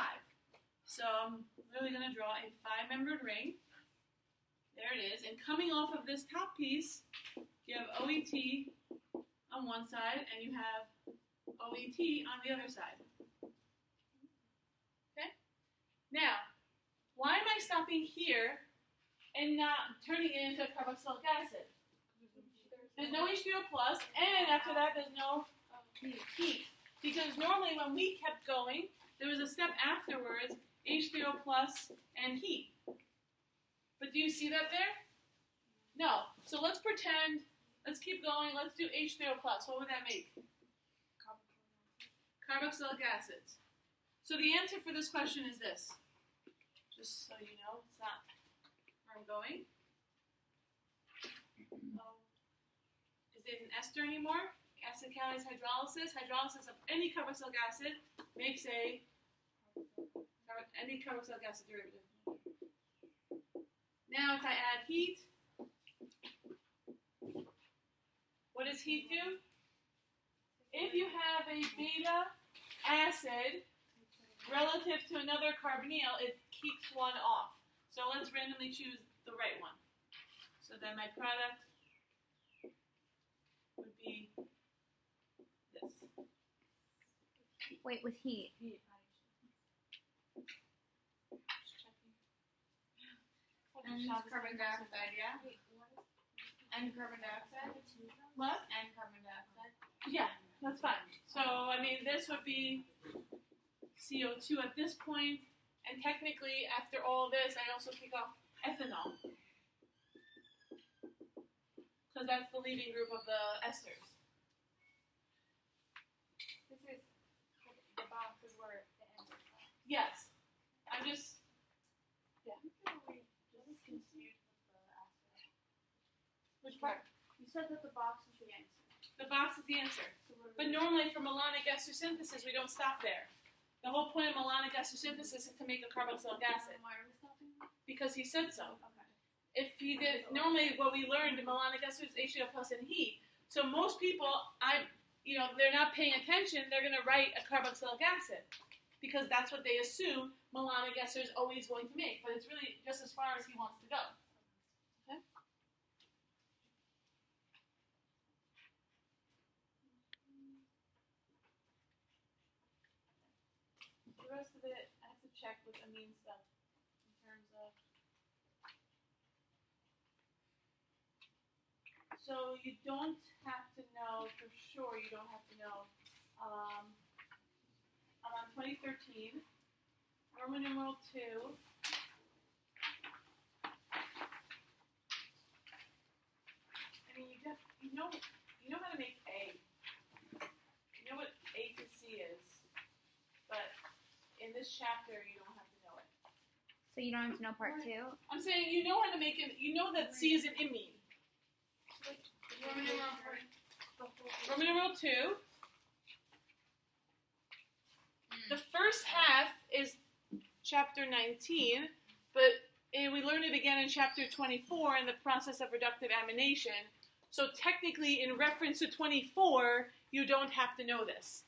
So I'm really going to draw a 5-membered ring. There it is. And coming off of this top piece, you have OET on one side and you have OET on the other side. Okay? Now, why am I stopping here and not turning it into carboxylic acid? There's no H3O plus, and after that there's no heat. Because normally when we kept going, there was a step afterwards, H3O plus and heat. But do you see that there? No. So let's pretend, let's keep going, let's do H3O plus. What would that make? Carboxylic acids. So the answer for this question is this. Just so you know, it's not where I'm going. Is it an ester anymore? Acid catalyzed hydrolysis. Hydrolysis of any carboxylic acid makes any carboxylic acid derivative. Now if I add heat, what does heat do? If you have a beta acid relative to another carbonyl, it keeps one off. So let's randomly choose the right one. So then my product would be this. Wait, with heat. And carbon dioxide, yeah? And carbon dioxide? What? And carbon dioxide. Yeah, that's fine. So, I mean, this would be CO2 at this point, and technically, after all this, I also kick off ethanol. Because that's the leading group of the esters. This is the box is where the end is. Yes. I'm just, yeah. Just confused with the aspect. Which part? You said that the box is the answer. The box is the answer. So what But normally for malonic ester synthesis, we don't stop there. The whole point of malonic ester synthesis is to make a carboxylic acid. Why are we stopping? Because he said so. Okay. If he did, normally what we learned in malonic ester is H2O plus and heat. So most people, they're not paying attention, they're going to write a carboxylic acid. Because that's what they assume malonic ester is always going to make. But it's really just as far as he wants to go. Okay? You rest of it, I have to check with Amin stuff in terms of. So you don't have to know for sure. You don't have to know. I'm on 2013, Roman numeral 2. I mean, you know how to make A. You know what A to C is, but in this chapter you don't have to know it. So you don't have to know part 2? I'm saying you know how to make it. You know that C is an imine. Roman numeral Roman numeral 2. The first half is chapter 19, but we learn it again in chapter 24 in the process of reductive amination. So technically, in reference to 24, you don't have to know this.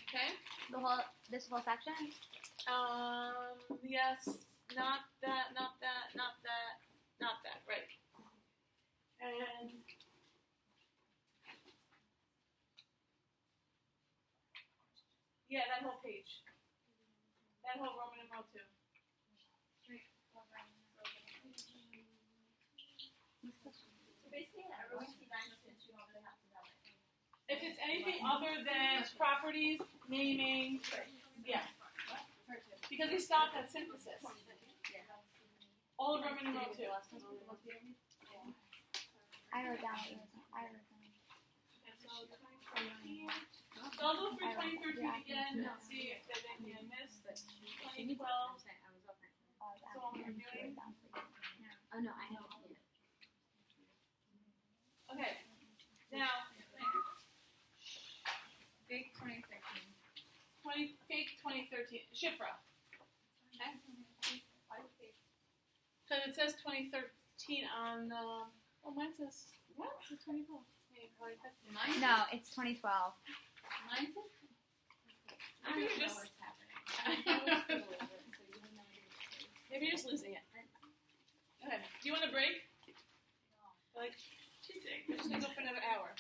Okay? This whole section? Yes, not that, right. And yeah, that whole page. That whole Roman numeral 2. So basically, everyone sees that you don't really have to know it. If it's anything other than properties, naming, yeah. Because we stopped at synthesis. All of Roman numeral 2. I wrote down what you were saying. So I'll go through 2013 again and see if there's anything I missed. 2012. So I'm reviewing. Oh no, I know. Okay. Now, Big 2013. Fake 2013. Shifra. Okay. So it says 2013 on the. Oh, mine says what? It says 2012. Mine No, it's 2012. Mine says. Maybe you're just. Maybe you're just losing it. Okay. Do you want a break? Like, she's sick. We're just gonna go for another hour.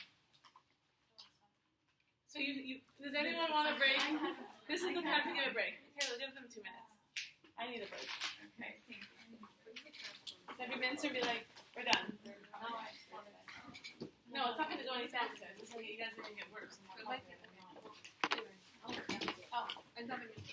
So does anyone want a break? This is the time to get a break. Okay, we'll give them 2 minutes. I need a break. Okay. Every minute to be like, we're done. No, it's not gonna go any faster. It's like you guys are gonna get worse. Oh, it's not gonna get